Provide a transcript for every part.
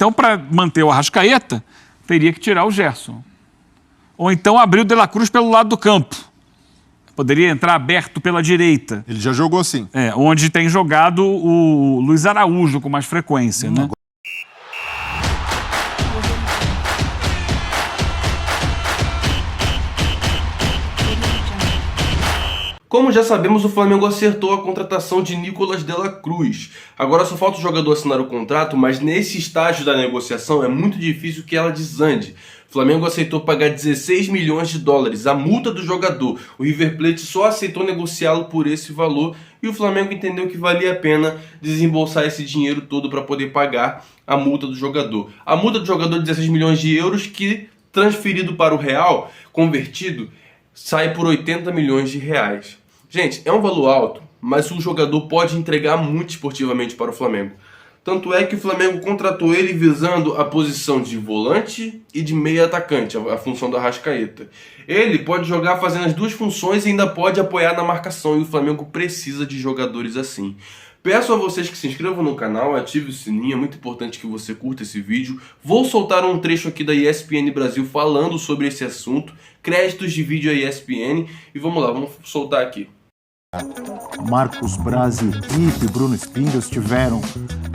Então, para manter o Arrascaeta, teria que tirar o Gerson. Ou então abrir o De La Cruz pelo lado do campo. Poderia entrar aberto pela direita. Ele já jogou assim. Onde tem jogado o Luiz Araújo com mais frequência, né? Como já sabemos, o Flamengo acertou a contratação de Nicolas de la Cruz. Agora só falta o jogador assinar o contrato, mas nesse estágio da negociação é muito difícil que ela desande. O Flamengo aceitou pagar 16 milhões de dólares, a multa do jogador. O River Plate só aceitou negociá-lo por esse valor e o Flamengo entendeu que valia a pena desembolsar esse dinheiro todo para poder pagar a multa do jogador. A multa do jogador de 16 milhões de euros que, transferido para o real, convertido, sai por 80 milhões de reais. Gente, é um valor alto, mas o jogador pode entregar muito esportivamente para o Flamengo. Tanto é que o Flamengo contratou ele visando a posição de volante e de meia atacante, a função do Arrascaeta. Ele pode jogar fazendo as duas funções e ainda pode apoiar na marcação, e o Flamengo precisa de jogadores assim. Peço a vocês que se inscrevam no canal, ative o sininho, é muito importante que você curta esse vídeo. Vou soltar um trecho aqui da ESPN Brasil falando sobre esse assunto, créditos de vídeo à ESPN, e vamos lá, vamos soltar aqui. Marcos Braz e equipe, Bruno Spindel estiveram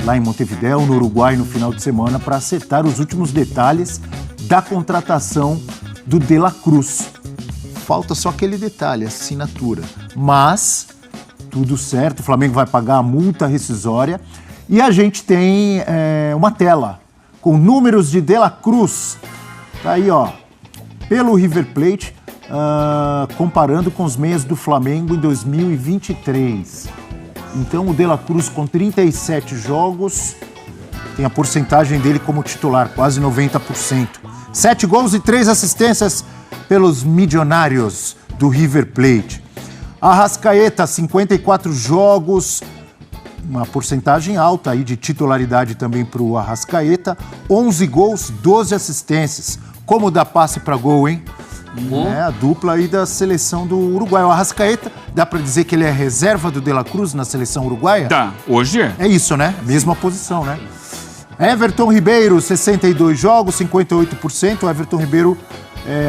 lá em Montevidéu, no Uruguai, no final de semana para acertar os últimos detalhes da contratação do De La Cruz. Falta só aquele detalhe, a assinatura. Mas tudo certo, o Flamengo vai pagar a multa rescisória e a gente tem uma tela com números de La Cruz. Tá aí, ó, pelo River Plate, comparando com os meias do Flamengo em 2023. Então o De La Cruz com 37 jogos tem a porcentagem dele como titular, quase 90%. 7 gols e 3 assistências pelos milionários do River Plate. Arrascaeta, 54 jogos, uma porcentagem alta aí de titularidade também para o Arrascaeta. 11 gols, 12 assistências. Como dá passe para gol, hein? A dupla aí da seleção do Uruguai. O Arrascaeta, dá para dizer que ele é reserva do De La Cruz na seleção uruguaia? Tá, hoje é. É isso, né? Mesma posição, né? Everton Ribeiro, 62 jogos, 58%. O Everton Ribeiro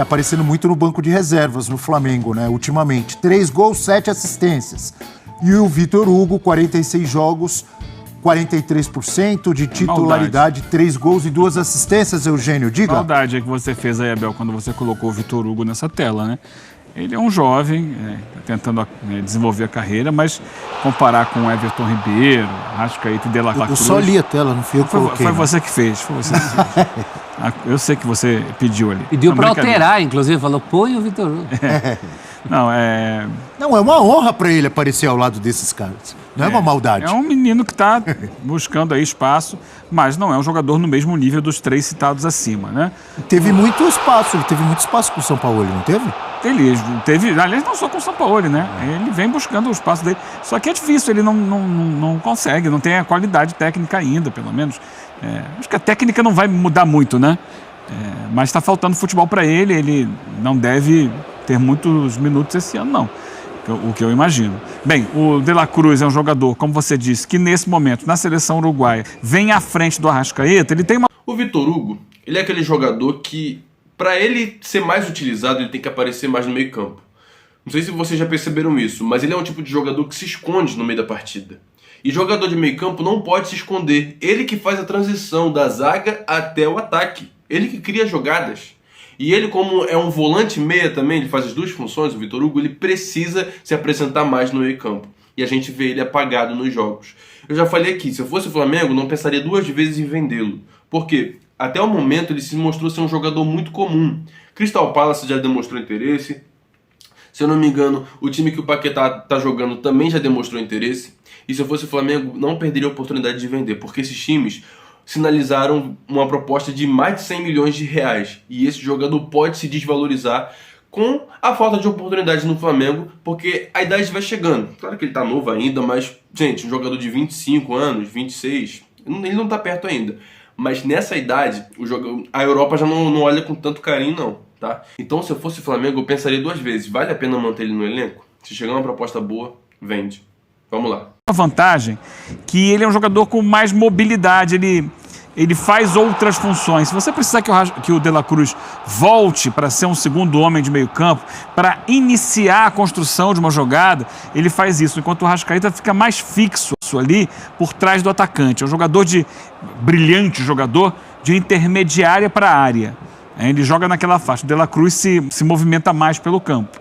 aparecendo muito no banco de reservas no Flamengo, né? Ultimamente. 3 gols, 7 assistências. E o Vitor Hugo, 46 jogos, 43% de titularidade, 3 gols e 2 assistências, Eugênio, diga. Maldade é que você fez aí, Abel, quando você colocou o Vitor Hugo nessa tela, né? Ele é um jovem, tentando desenvolver a carreira, mas comparar com o Everton Ribeiro, Arrascaeta e De La Cruz... Eu só li a tela, não fui eu que coloquei. Foi você que fez, foi você que fez. Eu sei que você pediu ali. Pediu para alterar, inclusive, falou, põe o Vitor Hugo. Não, é uma honra para ele aparecer ao lado desses caras. Não é uma maldade. É um menino que está buscando aí espaço, mas não é um jogador no mesmo nível dos 3 citados acima, né? Teve muito espaço com o São Paulo, não teve? Ele teve, aliás, não só com o São Paulo, né? Ele vem buscando o espaço dele. Só que é difícil, ele não consegue, não tem a qualidade técnica ainda, pelo menos. Acho que a técnica não vai mudar muito, né? Mas está faltando futebol para ele, ele não deve ter muitos minutos esse ano, não. O que eu imagino. Bem, o De La Cruz é um jogador, como você disse, que nesse momento, na seleção uruguaia, vem à frente do Arrascaeta, ele tem uma... O Vitor Hugo, ele é aquele jogador que, para ele ser mais utilizado, ele tem que aparecer mais no meio campo. Não sei se vocês já perceberam isso, mas ele é um tipo de jogador que se esconde no meio da partida. E jogador de meio campo não pode se esconder. Ele que faz a transição da zaga até o ataque. Ele que cria jogadas. E ele, como é um volante meia também, ele faz as duas funções, o Vitor Hugo, ele precisa se apresentar mais no meio campo. E a gente vê ele apagado nos jogos. Eu já falei aqui, se eu fosse o Flamengo, não pensaria 2 vezes em vendê-lo. Por quê? Até o momento ele se mostrou ser um jogador muito comum. Crystal Palace já demonstrou interesse. Se eu não me engano, o time que o Paquetá tá jogando também já demonstrou interesse. E se eu fosse o Flamengo, não perderia a oportunidade de vender, porque esses times sinalizaram uma proposta de mais de 100 milhões de reais. E esse jogador pode se desvalorizar com a falta de oportunidade no Flamengo, porque a idade vai chegando. Claro que ele tá novo ainda, mas, gente, um jogador de 25 anos, 26, ele não tá perto ainda. Mas nessa idade, a Europa já não olha com tanto carinho, não, tá? Então, se eu fosse o Flamengo, eu pensaria 2 vezes. Vale a pena manter ele no elenco? Se chegar uma proposta boa, vende. Vamos lá. A vantagem que ele é um jogador com mais mobilidade, ele faz outras funções. Se você precisar que o De La Cruz volte para ser um segundo homem de meio campo, para iniciar a construção de uma jogada, ele faz isso, enquanto o Arrascaeta fica mais fixo ali por trás do atacante. É um brilhante jogador de intermediária para a área. Ele joga naquela faixa. O De La Cruz se movimenta mais pelo campo.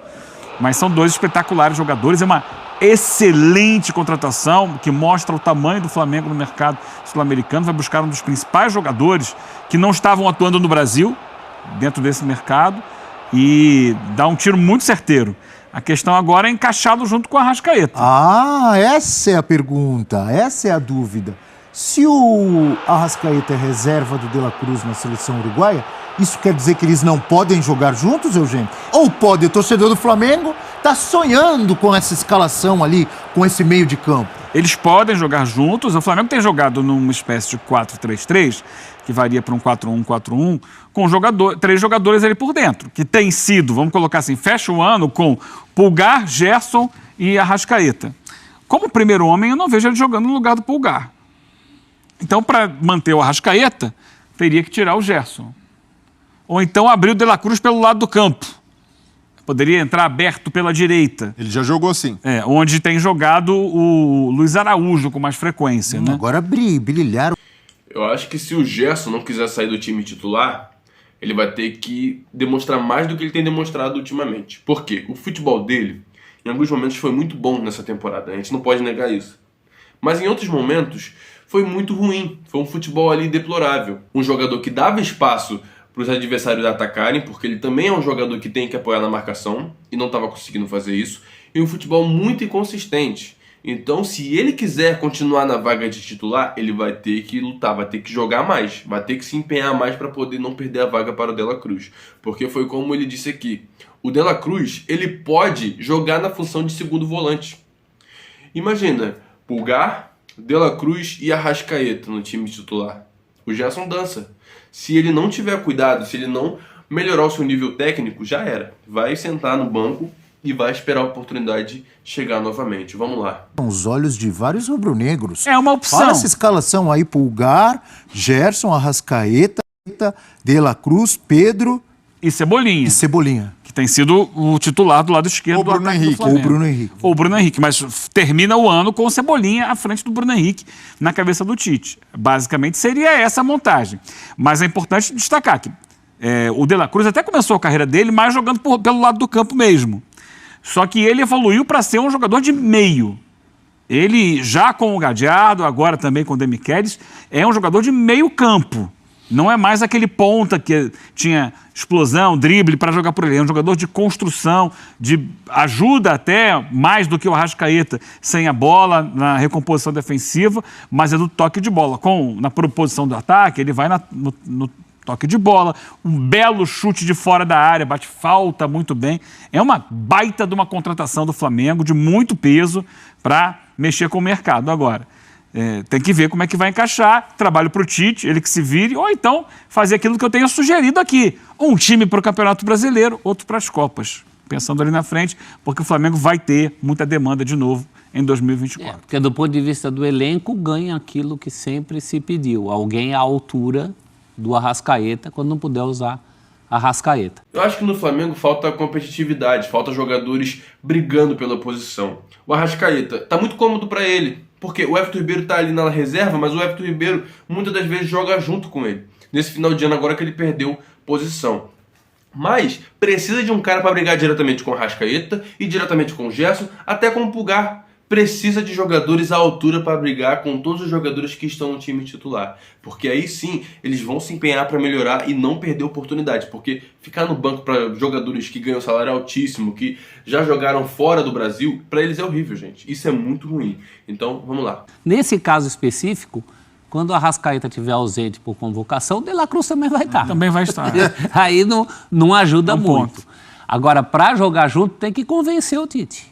Mas são dois espetaculares jogadores. É uma excelente contratação que mostra o tamanho do Flamengo no mercado sul-americano. Vai buscar um dos principais jogadores que não estavam atuando no Brasil, dentro desse mercado, e dá um tiro muito certeiro. A questão agora é encaixá-lo junto com a Arrascaeta. Essa é a pergunta, essa é a dúvida. Se o Arrascaeta é reserva do De La Cruz na seleção uruguaia, isso quer dizer que eles não podem jogar juntos, Eugênio? Ou pode? O torcedor do Flamengo está sonhando com essa escalação ali, com esse meio de campo. Eles podem jogar juntos. O Flamengo tem jogado numa espécie de 4-3-3, que varia para um 4-1-4-1, com 3 jogadores ali por dentro, que tem sido, vamos colocar assim, fecha o ano com Pulgar, Gerson e Arrascaeta. Como primeiro homem, eu não vejo ele jogando no lugar do Pulgar. Então, para manter o Arrascaeta, teria que tirar o Gerson. Ou então abrir o De La Cruz pelo lado do campo. Poderia entrar aberto pela direita. Ele já jogou assim. Onde tem jogado o Luiz Araújo com mais frequência. Né? Agora brilharam. Eu acho que se o Gerson não quiser sair do time titular, ele vai ter que demonstrar mais do que ele tem demonstrado ultimamente. Por quê? O futebol dele, em alguns momentos, foi muito bom nessa temporada. A gente não pode negar isso. Mas em outros momentos, foi muito ruim. Foi um futebol ali deplorável. Um jogador que dava espaço para os adversários atacarem, porque ele também é um jogador que tem que apoiar na marcação e não estava conseguindo fazer isso, e um futebol muito inconsistente. Então, se ele quiser continuar na vaga de titular, ele vai ter que lutar, vai ter que jogar mais, vai ter que se empenhar mais para poder não perder a vaga para o De La Cruz. Porque foi como ele disse aqui, o De La Cruz, ele pode jogar na função de segundo volante. Imagina, Pulgar, De La Cruz e Arrascaeta no time titular. O Gerson dança. Se ele não tiver cuidado, se ele não melhorar o seu nível técnico, já era. Vai sentar no banco e vai esperar a oportunidade chegar novamente. Vamos lá. Os olhos de vários rubro-negros. É uma opção. Olha essa escalação aí, Pulgar, Gerson, Arrascaeta, De La Cruz, Pedro e Cebolinha. Que tem sido o titular do lado esquerdo do ataque do Flamengo. Ou o Bruno Henrique. Mas termina o ano com o Cebolinha à frente do Bruno Henrique na cabeça do Tite. Basicamente seria essa a montagem. Mas é importante destacar que o De La Cruz até começou a carreira dele mais jogando pelo lado do campo mesmo. Só que ele evoluiu para ser um jogador de meio. Ele, já com o Gadiardo, agora também com o Demichelis, é um jogador de meio campo. Não é mais aquele ponta que tinha explosão, drible para jogar por ele. É um jogador de construção, de ajuda até mais do que o Arrascaeta sem a bola na recomposição defensiva, mas é do toque de bola. Na proposição do ataque, ele vai no toque de bola, um belo chute de fora da área, bate falta muito bem. É uma baita de uma contratação do Flamengo, de muito peso, para mexer com o mercado agora. Tem que ver como é que vai encaixar, trabalho para o Tite, ele que se vire, ou então fazer aquilo que eu tenho sugerido aqui, um time para o Campeonato Brasileiro, outro para as Copas, pensando ali na frente, porque o Flamengo vai ter muita demanda de novo em 2024. Porque do ponto de vista do elenco, ganha aquilo que sempre se pediu, alguém à altura do Arrascaeta, quando não puder usar Arrascaeta. Eu acho que no Flamengo falta competitividade, falta jogadores brigando pela posição. O Arrascaeta tá muito cômodo para ele, porque o Everton Ribeiro tá ali na reserva, mas o Everton Ribeiro muitas das vezes joga junto com ele. Nesse final de ano agora que ele perdeu posição. Mas precisa de um cara para brigar diretamente com o Arrascaeta e diretamente com o Gerson, até com o Pulgar. Precisa de jogadores à altura para brigar com todos os jogadores que estão no time titular. Porque aí sim, eles vão se empenhar para melhorar e não perder oportunidade. Porque ficar no banco para jogadores que ganham salário altíssimo, que já jogaram fora do Brasil, para eles é horrível, gente. Isso é muito ruim. Então, vamos lá. Nesse caso específico, quando o Arrascaeta estiver ausente por convocação, o De La Cruz também vai estar. Também vai estar. Aí não ajuda muito. Agora, para jogar junto, tem que convencer o Tite.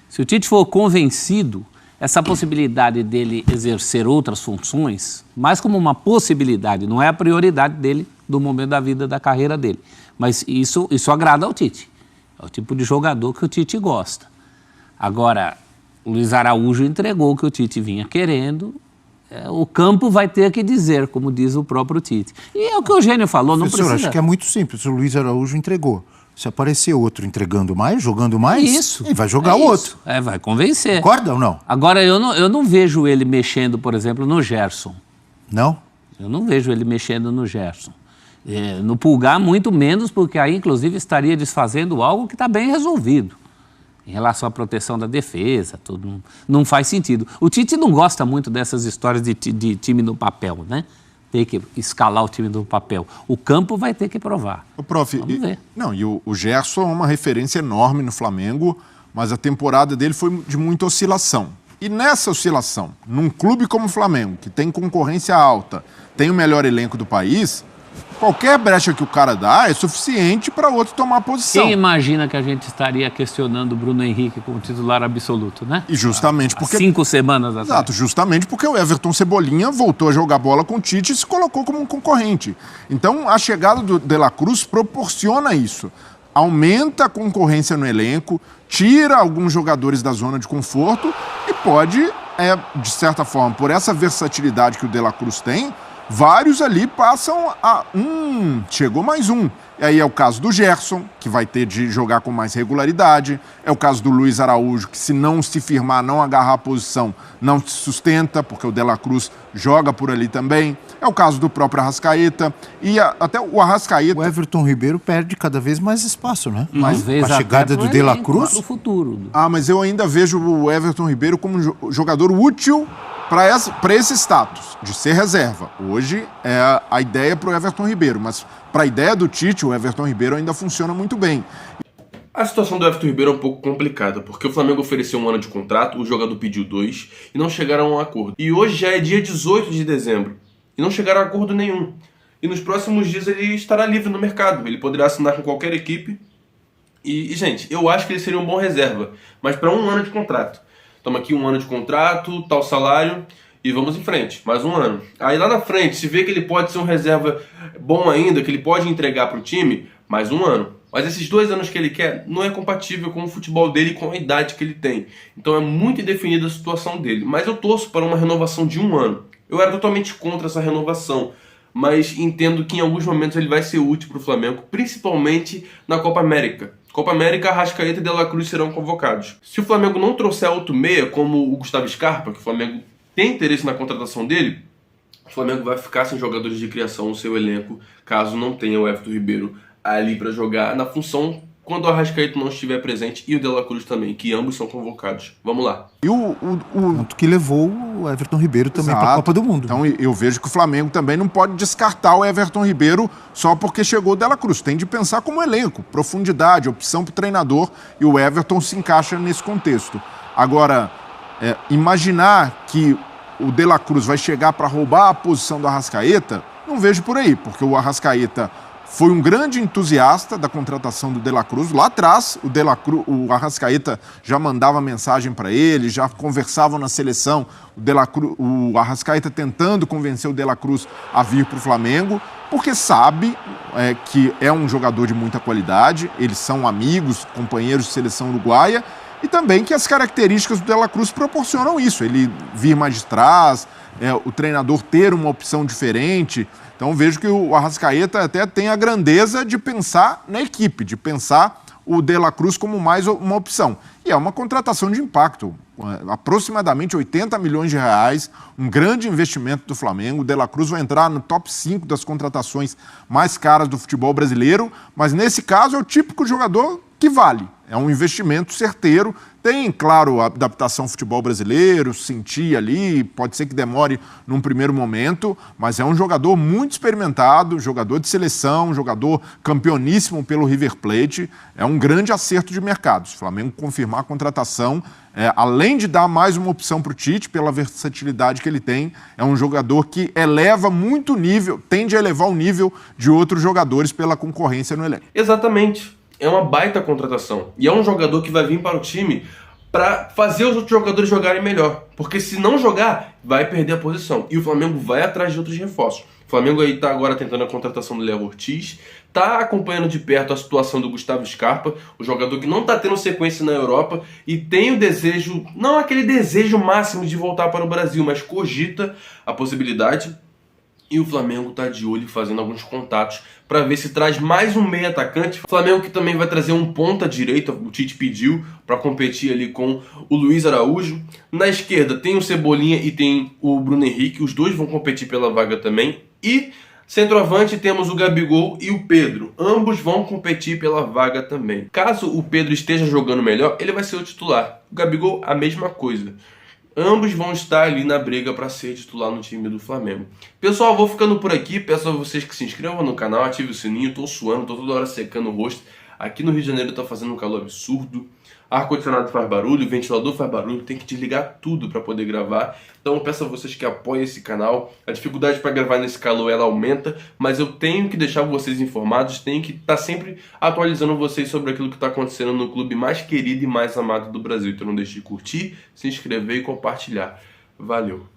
Se o Tite for convencido, essa possibilidade dele exercer outras funções, mais como uma possibilidade, não é a prioridade dele do momento da vida, da carreira dele. Mas isso agrada ao Tite. É o tipo de jogador que o Tite gosta. Agora, o Luiz Araújo entregou o que o Tite vinha querendo, o campo vai ter que dizer, como diz o próprio Tite. E é o que o Eugênio falou, não Professor, precisa... acho que é muito simples. O Luiz Araújo entregou. Se aparecer outro entregando mais, jogando mais, ele vai jogar o outro. Vai convencer. Concorda ou não? Agora, eu não vejo ele mexendo, por exemplo, no Gerson. Não? Eu não vejo ele mexendo no Gerson. No Pulgar, muito menos, porque aí, inclusive, estaria desfazendo algo que está bem resolvido. Em relação à proteção da defesa, tudo não faz sentido. O Tite não gosta muito dessas histórias de time no papel, né? Ter que escalar o time no papel. O campo vai ter que provar. Prof, Vamos ver. E o Gerson é uma referência enorme no Flamengo, mas a temporada dele foi de muita oscilação. E nessa oscilação, num clube como o Flamengo, que tem concorrência alta, tem o melhor elenco do país, qualquer brecha que o cara dá é suficiente para outro tomar posição. Quem imagina que a gente estaria questionando o Bruno Henrique como titular absoluto, né? E justamente porque... 5 semanas atrás. Exato, justamente porque o Everton Cebolinha voltou a jogar bola com o Tite e se colocou como um concorrente. Então, a chegada do De La Cruz proporciona isso. Aumenta a concorrência no elenco, tira alguns jogadores da zona de conforto e pode, de certa forma, por essa versatilidade que o De La Cruz tem, vários ali passam a... chegou mais um. E aí é o caso do Gerson, que vai ter de jogar com mais regularidade. É o caso do Luiz Araújo, que se não se firmar, não agarrar a posição, não se sustenta, porque o De La Cruz joga por ali também. É o caso do próprio Arrascaeta. E até o Arrascaeta... O Everton Ribeiro perde cada vez mais espaço, né? Mas com a chegada do De La Cruz... No futuro. Mas eu ainda vejo o Everton Ribeiro como um jogador útil para esse status de ser reserva. Hoje é a ideia para o Everton Ribeiro, mas para a ideia do Tite, o Everton Ribeiro ainda funciona muito bem. A situação do Everton Ribeiro é um pouco complicada, porque o Flamengo ofereceu 1 ano de contrato, o jogador pediu 2 e não chegaram a um acordo. E hoje já é dia 18 de dezembro e não chegaram a acordo nenhum. E nos próximos dias ele estará livre no mercado, ele poderá assinar com qualquer equipe. E gente, eu acho que ele seria um bom reserva, mas para 1 ano de contrato. Toma aqui 1 ano de contrato, tal salário e vamos em frente, mais 1 ano. Aí lá na frente, se vê que ele pode ser um reserva bom ainda, que ele pode entregar para o time, mais 1 ano. Mas esses 2 anos que ele quer não é compatível com o futebol dele e com a idade que ele tem. Então é muito indefinida a situação dele. Mas eu torço para uma renovação de 1 ano. Eu era totalmente contra essa renovação, mas entendo que em alguns momentos ele vai ser útil para o Flamengo, principalmente na Copa América. Copa América, Arrascaeta e De La Cruz serão convocados. Se o Flamengo não trouxer outro meia, como o Gustavo Scarpa, que o Flamengo tem interesse na contratação dele, o Flamengo vai ficar sem jogadores de criação no seu elenco, caso não tenha o Everton Ribeiro ali para jogar na função quando o Arrascaeta não estiver presente e o De La Cruz também, que ambos são convocados. Vamos lá. E Tanto que levou o Everton Ribeiro também para a Copa do Mundo. Então eu vejo que o Flamengo também não pode descartar o Everton Ribeiro só porque chegou o De La Cruz. Tem de pensar como elenco, profundidade, opção para o treinador, e o Everton se encaixa nesse contexto. Agora, imaginar que o De La Cruz vai chegar para roubar a posição do Arrascaeta, não vejo por aí, porque o Arrascaeta foi um grande entusiasta da contratação do De La Cruz. Lá atrás, o Arrascaeta já mandava mensagem para ele, já conversavam na seleção, o Arrascaeta tentando convencer o De La Cruz a vir para o Flamengo, porque sabe que é um jogador de muita qualidade, eles são amigos, companheiros de seleção uruguaia, e também que as características do De La Cruz proporcionam isso, ele vir mais de trás, o treinador ter uma opção diferente. Então vejo que o Arrascaeta até tem a grandeza de pensar na equipe, de pensar o De La Cruz como mais uma opção. E é uma contratação de impacto, aproximadamente 80 milhões de reais, um grande investimento do Flamengo. O De La Cruz vai entrar no top 5 das contratações mais caras do futebol brasileiro, mas nesse caso é o típico jogador que vale. É um investimento certeiro. Tem, claro, a adaptação ao futebol brasileiro, sentir ali, pode ser que demore num primeiro momento, mas é um jogador muito experimentado, jogador de seleção, jogador campeoníssimo pelo River Plate. É um grande acerto de mercado. Se o Flamengo confirmar a contratação, além de dar mais uma opção para o Tite, pela versatilidade que ele tem, é um jogador que eleva muito o nível, tende a elevar o nível de outros jogadores pela concorrência no elenco. Exatamente. É uma baita contratação. E é um jogador que vai vir para o time para fazer os outros jogadores jogarem melhor. Porque se não jogar, vai perder a posição. E o Flamengo vai atrás de outros reforços. O Flamengo aí tá agora tentando a contratação do Léo Ortiz, tá acompanhando de perto a situação do Gustavo Scarpa, o jogador que não tá tendo sequência na Europa e tem o desejo, não aquele desejo máximo de voltar para o Brasil, mas cogita a possibilidade. E o Flamengo tá de olho fazendo alguns contatos para ver se traz mais um meio atacante. O Flamengo que também vai trazer um ponta direita, o Tite pediu para competir ali com o Luiz Araújo. Na esquerda tem o Cebolinha e tem o Bruno Henrique, os dois vão competir pela vaga também. E centroavante temos o Gabigol e o Pedro, ambos vão competir pela vaga também. Caso o Pedro esteja jogando melhor, ele vai ser o titular. O Gabigol, a mesma coisa. Ambos vão estar ali na briga para ser titular no time do Flamengo. Pessoal, vou ficando por aqui. Peço a vocês que se inscrevam no canal, ativem o sininho. Tô suando, tô toda hora secando o rosto. Aqui no Rio de Janeiro tá fazendo um calor absurdo. Ar-condicionado faz barulho, ventilador faz barulho, tem que desligar tudo para poder gravar. Então eu peço a vocês que apoiem esse canal. A dificuldade para gravar nesse calor ela aumenta, mas eu tenho que deixar vocês informados, tenho que estar sempre atualizando vocês sobre aquilo que está acontecendo no clube mais querido e mais amado do Brasil. Então não deixe de curtir, se inscrever e compartilhar. Valeu!